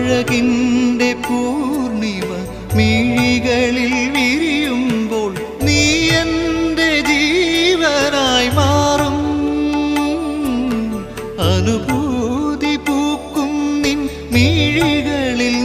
അഴകിൻ്റെ പൂർണിമ മിഴികളിൽ വിരിയുമ്പോൾ നീ എൻ്റെ ജീവനായി മാറും. അനുഭൂതി പൂക്കും നിൻ മിഴികളിൽ